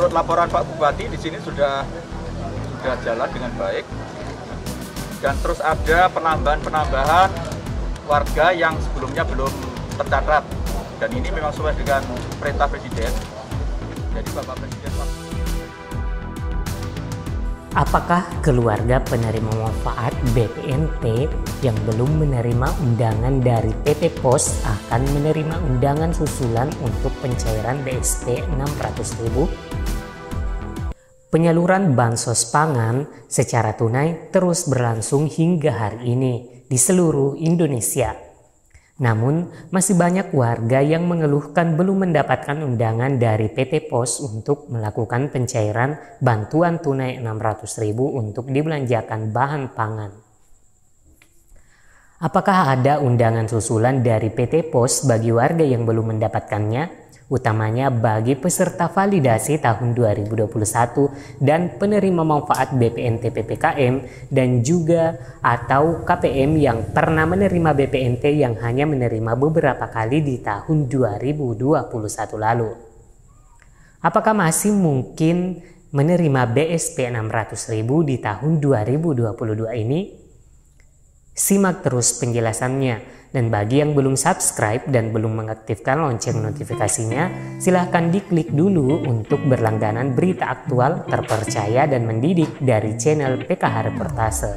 menurut laporan Pak Bupati di sini sudah jalan dengan baik. Dan terus ada penambahan warga yang sebelumnya belum tercatat. Dan ini memang sesuai dengan perintah Presiden. Jadi Bapak Presiden. Apakah keluarga penerima manfaat BPNT yang belum menerima undangan dari PT Pos akan menerima undangan susulan untuk pencairan BSP 600.000? Penyaluran bansos pangan secara tunai terus berlangsung hingga hari ini di seluruh Indonesia. Namun, masih banyak warga yang mengeluhkan belum mendapatkan undangan dari PT Pos untuk melakukan pencairan bantuan tunai 600.000 untuk dibelanjakan bahan pangan. Apakah ada undangan susulan dari PT Pos bagi warga yang belum mendapatkannya? Utamanya bagi peserta validasi tahun 2021 dan penerima manfaat BPNT PPKM dan juga atau KPM yang pernah menerima BPNT yang hanya menerima beberapa kali di tahun 2021 lalu. Apakah masih mungkin menerima BSP 600.000 di tahun 2022 ini? Simak terus penjelasannya. Dan bagi yang belum subscribe dan belum mengaktifkan lonceng notifikasinya, silahkan diklik dulu untuk berlangganan berita aktual, terpercaya dan mendidik dari channel PKH Reportase.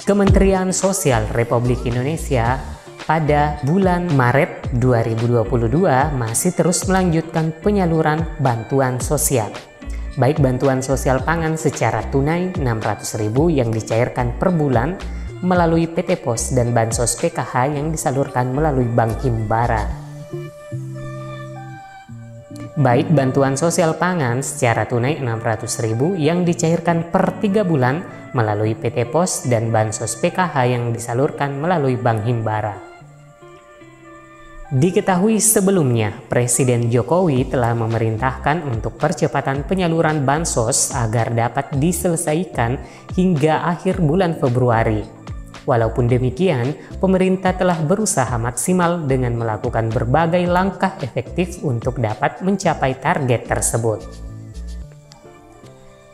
Kementerian Sosial Republik Indonesia pada bulan Maret 2022 masih terus melanjutkan penyaluran bantuan sosial. Baik bantuan sosial pangan secara tunai 600.000 yang dicairkan per bulan melalui PT Pos dan bansos PKH yang disalurkan melalui Bank Himbara. Baik bantuan sosial pangan secara tunai 600.000 yang dicairkan per 3 bulan melalui PT Pos dan bansos PKH yang disalurkan melalui Bank Himbara. Diketahui sebelumnya, Presiden Jokowi telah memerintahkan untuk percepatan penyaluran bansos agar dapat diselesaikan hingga akhir bulan Februari. Walaupun demikian, pemerintah telah berusaha maksimal dengan melakukan berbagai langkah efektif untuk dapat mencapai target tersebut.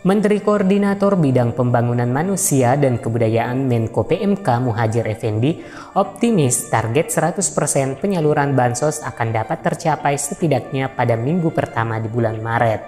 Menteri Koordinator Bidang Pembangunan Manusia dan Kebudayaan Menko PMK Muhadjir Effendi optimis target 100% penyaluran bansos akan dapat tercapai setidaknya pada minggu pertama di bulan Maret.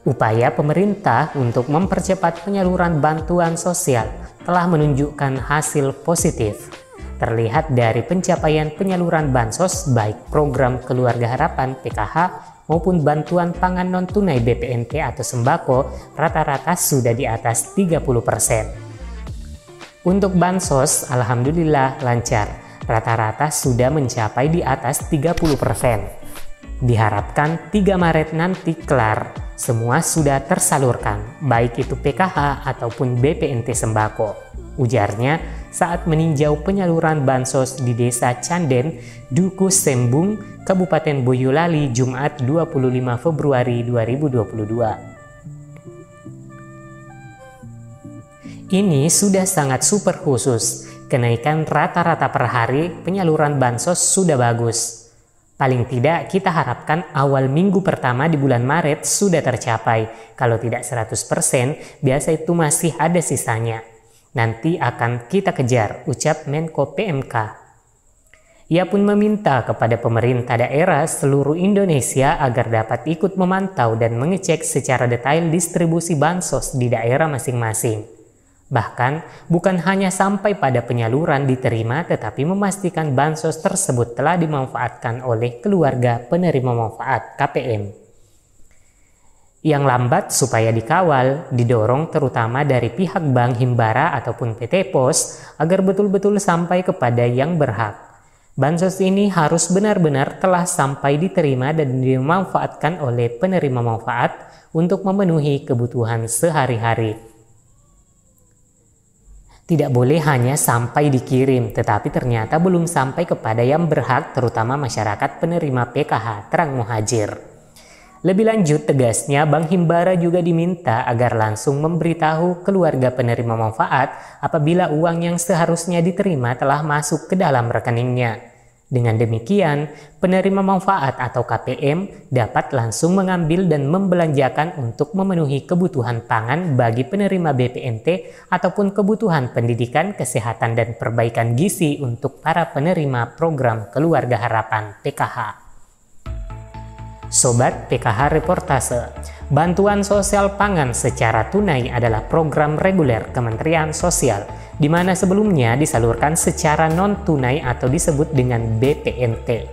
Upaya pemerintah untuk mempercepat penyaluran bantuan sosial telah menunjukkan hasil positif. Terlihat dari pencapaian penyaluran bansos baik program Keluarga Harapan PKH maupun bantuan pangan non-tunai BPNT atau sembako rata-rata sudah di atas 30%. Untuk bansos, alhamdulillah lancar, rata-rata sudah mencapai di atas 30%. Diharapkan 3 Maret nanti kelar, semua sudah tersalurkan, baik itu PKH ataupun BPNT sembako. Ujarnya saat meninjau penyaluran bansos di Desa Canden, Duku Sembung, Kabupaten Boyolali, Jumat 25 Februari 2022. Ini sudah sangat super khusus, kenaikan rata-rata per hari penyaluran bansos sudah bagus. Paling tidak kita harapkan awal minggu pertama di bulan Maret sudah tercapai, kalau tidak 100%, biasa itu masih ada sisanya. Nanti akan kita kejar, ucap Menko PMK. Ia pun meminta kepada pemerintah daerah seluruh Indonesia agar dapat ikut memantau dan mengecek secara detail distribusi bansos di daerah masing-masing. Bahkan, bukan hanya sampai pada penyaluran diterima, tetapi memastikan bansos tersebut telah dimanfaatkan oleh keluarga penerima manfaat KPM. Yang lambat supaya dikawal, didorong terutama dari pihak Bank Himbara ataupun PT Pos agar betul-betul sampai kepada yang berhak. Bansos ini harus benar-benar telah sampai diterima dan dimanfaatkan oleh penerima manfaat untuk memenuhi kebutuhan sehari-hari. Tidak boleh hanya sampai dikirim, tetapi ternyata belum sampai kepada yang berhak, terutama masyarakat penerima PKH, terang Muhadjir. Lebih lanjut, tegasnya Bank Himbara juga diminta agar langsung memberitahu keluarga penerima manfaat apabila uang yang seharusnya diterima telah masuk ke dalam rekeningnya. Dengan demikian, penerima manfaat atau KPM dapat langsung mengambil dan membelanjakan untuk memenuhi kebutuhan pangan bagi penerima BPNT ataupun kebutuhan pendidikan, kesehatan, dan perbaikan gizi untuk para penerima program Keluarga Harapan PKH. Sobat PKH Reportase, bantuan sosial pangan secara tunai adalah program reguler Kementerian Sosial, di mana sebelumnya disalurkan secara non-tunai atau disebut dengan BPNT.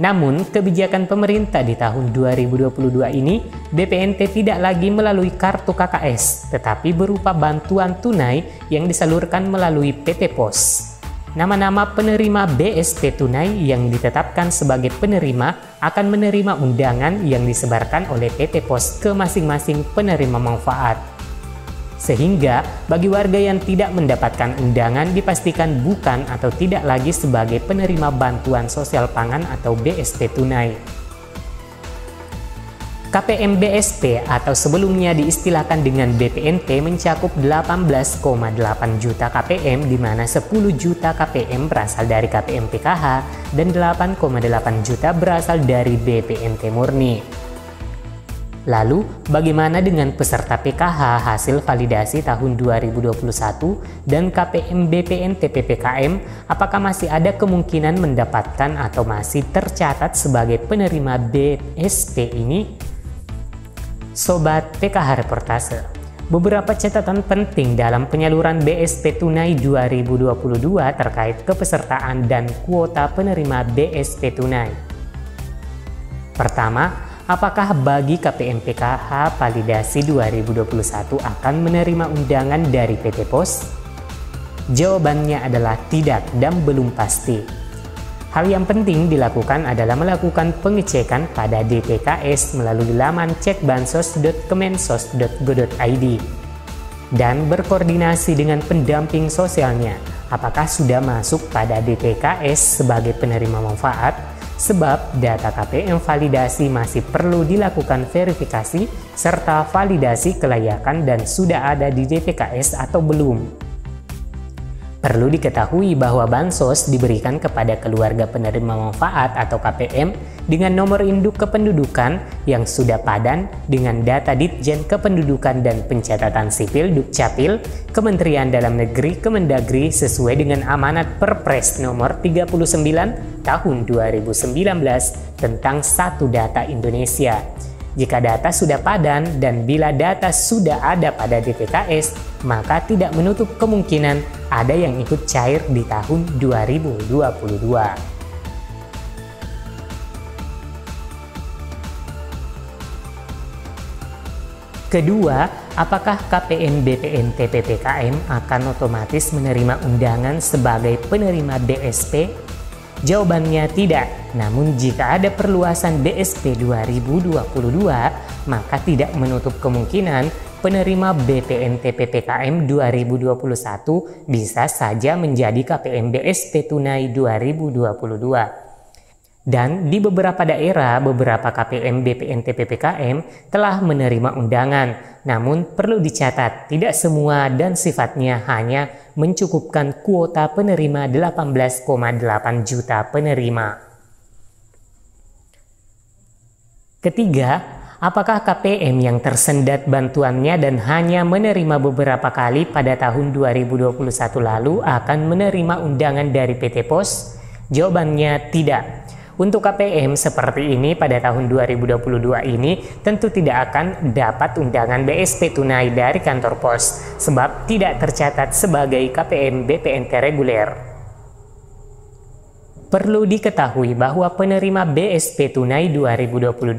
Namun, kebijakan pemerintah di tahun 2022 ini, BPNT tidak lagi melalui kartu KKS, tetapi berupa bantuan tunai yang disalurkan melalui PT POS. Nama-nama penerima BSP tunai yang ditetapkan sebagai penerima akan menerima undangan yang disebarkan oleh PT POS ke masing-masing penerima manfaat. Sehingga bagi warga yang tidak mendapatkan undangan dipastikan bukan atau tidak lagi sebagai penerima bantuan sosial pangan atau BSP tunai. KPM BSP atau sebelumnya diistilahkan dengan BPNT mencakup 18,8 juta KPM, di mana 10 juta KPM berasal dari KPM PKH dan 8,8 juta berasal dari BPNT murni. Lalu, bagaimana dengan peserta PKH hasil validasi tahun 2021 dan KPM BPNT PPKM? Apakah masih ada kemungkinan mendapatkan atau masih tercatat sebagai penerima BSP ini? Sobat PKH Reportase, beberapa catatan penting dalam penyaluran BSP tunai 2022 terkait kepesertaan dan kuota penerima BSP tunai. Pertama, apakah bagi KPM PKH validasi 2021 akan menerima undangan dari PT POS? Jawabannya adalah tidak dan belum pasti. Hal yang penting dilakukan adalah melakukan pengecekan pada DPKS melalui laman cekbansos.kemensos.go.id dan berkoordinasi dengan pendamping sosialnya apakah sudah masuk pada DPKS sebagai penerima manfaat, sebab data KPM validasi masih perlu dilakukan verifikasi serta validasi kelayakan dan sudah ada di DPKS atau belum. Perlu diketahui bahwa bansos diberikan kepada keluarga penerima manfaat atau KPM dengan nomor induk kependudukan yang sudah padan dengan data Ditjen Kependudukan dan Pencatatan Sipil Dukcapil, Kementerian Dalam Negeri Kemendagri sesuai dengan amanat Perpres nomor 39 tahun 2019 tentang Satu Data Indonesia. Jika data sudah padan dan bila data sudah ada pada DPKS, maka tidak menutup kemungkinan ada yang ikut cair di tahun 2022. Kedua, apakah KPM BPNT PPKM akan otomatis menerima undangan sebagai penerima BSP? Jawabannya tidak. Namun jika ada perluasan BSP 2022, maka tidak menutup kemungkinan penerima BPNT PPKM 2021 bisa saja menjadi KPM BSP tunai 2022. Dan di beberapa daerah, beberapa KPM BPNT PPKM telah menerima undangan. Namun perlu dicatat, tidak semua dan sifatnya hanya mencukupkan kuota penerima 18,8 juta penerima. Ketiga, apakah KPM yang tersendat bantuannya dan hanya menerima beberapa kali pada tahun 2021 lalu akan menerima undangan dari PT POS? Jawabannya tidak. Untuk KPM seperti ini pada tahun 2022 ini tentu tidak akan dapat undangan BSP tunai dari kantor pos sebab tidak tercatat sebagai KPM BPNT reguler. Perlu diketahui bahwa penerima BSP tunai 2022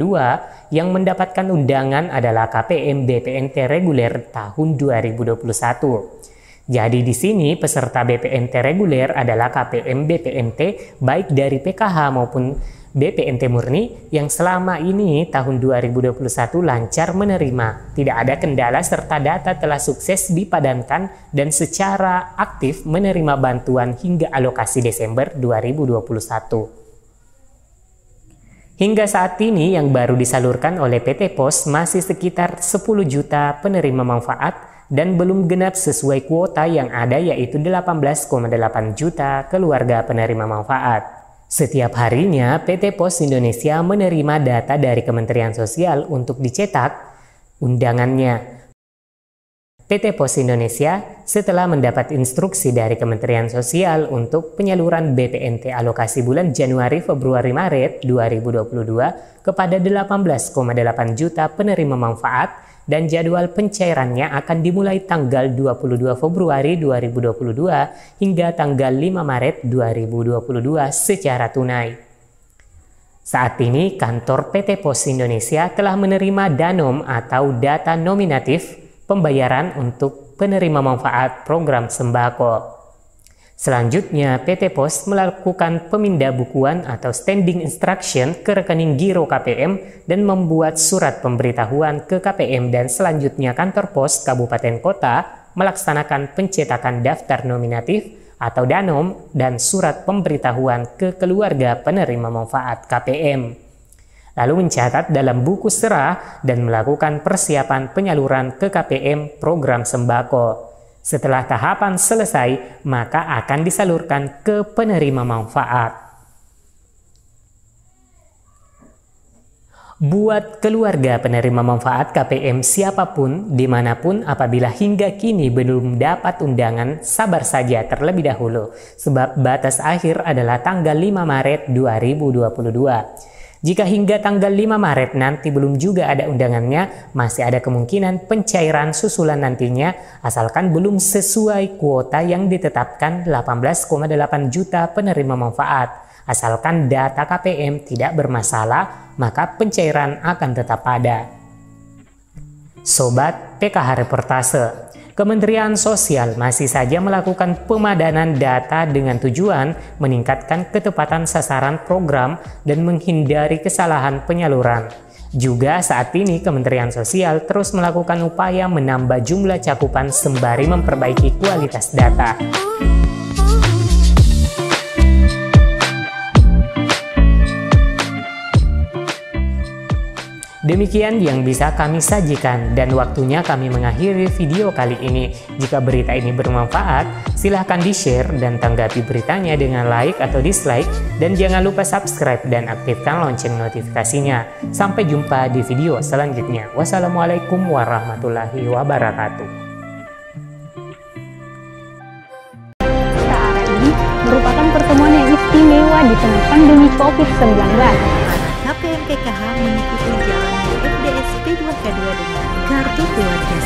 yang mendapatkan undangan adalah KPM BPNT reguler tahun 2021. Jadi di sini peserta BPNT reguler adalah KPM BPNT baik dari PKH maupun BPNT murni yang selama ini tahun 2021 lancar menerima, tidak ada kendala serta data telah sukses dipadankan dan secara aktif menerima bantuan hingga alokasi Desember 2021. Hingga saat ini yang baru disalurkan oleh PT POS masih sekitar 10 juta penerima manfaat dan belum genap sesuai kuota yang ada, yaitu 18,8 juta keluarga penerima manfaat. Setiap harinya PT POS Indonesia menerima data dari Kementerian Sosial untuk dicetak undangannya. PT POS Indonesia setelah mendapat instruksi dari Kementerian Sosial untuk penyaluran BPNT alokasi bulan Januari, Februari, Maret 2022 kepada 18,8 juta penerima manfaat dan jadwal pencairannya akan dimulai tanggal 22 Februari 2022 hingga tanggal 5 Maret 2022 secara tunai. Saat ini kantor PT POS Indonesia telah menerima DANOM atau data nominatif pembayaran untuk penerima manfaat program sembako. Selanjutnya, PT POS melakukan pemindabukuan atau standing instruction ke rekening giro KPM dan membuat surat pemberitahuan ke KPM, dan selanjutnya kantor pos kabupaten kota melaksanakan pencetakan daftar nominatif atau DANOM dan surat pemberitahuan ke keluarga penerima manfaat KPM. Lalu mencatat dalam buku serah dan melakukan persiapan penyaluran ke KPM program sembako. Setelah tahapan selesai, maka akan disalurkan ke penerima manfaat. Buat keluarga penerima manfaat KPM siapapun, dimanapun, apabila hingga kini belum dapat undangan, sabar saja terlebih dahulu, sebab batas akhir adalah tanggal 5 Maret 2022. Jika hingga tanggal 5 Maret nanti belum juga ada undangannya, masih ada kemungkinan pencairan susulan nantinya, asalkan belum sesuai kuota yang ditetapkan 18,8 juta penerima manfaat. Asalkan data KPM tidak bermasalah, maka pencairan akan tetap ada. Sobat PKH Reportase, Kementerian Sosial masih saja melakukan pemadanan data dengan tujuan meningkatkan ketepatan sasaran program dan menghindari kesalahan penyaluran. Juga saat ini Kementerian Sosial terus melakukan upaya menambah jumlah cakupan sembari memperbaiki kualitas data. Demikian yang bisa kami sajikan dan waktunya kami mengakhiri video kali ini. Jika berita ini bermanfaat, silahkan di-share dan tanggapi beritanya dengan like atau dislike, dan jangan lupa subscribe dan aktifkan lonceng notifikasinya. Sampai jumpa di video selanjutnya. Wassalamualaikum warahmatullahi wabarakatuh. Acara ini merupakan pertemuan yang istimewa di tengah pandemi COVID-19. KPM PKH mengikuti jalan FDS P2K2 dengan kartu keluarga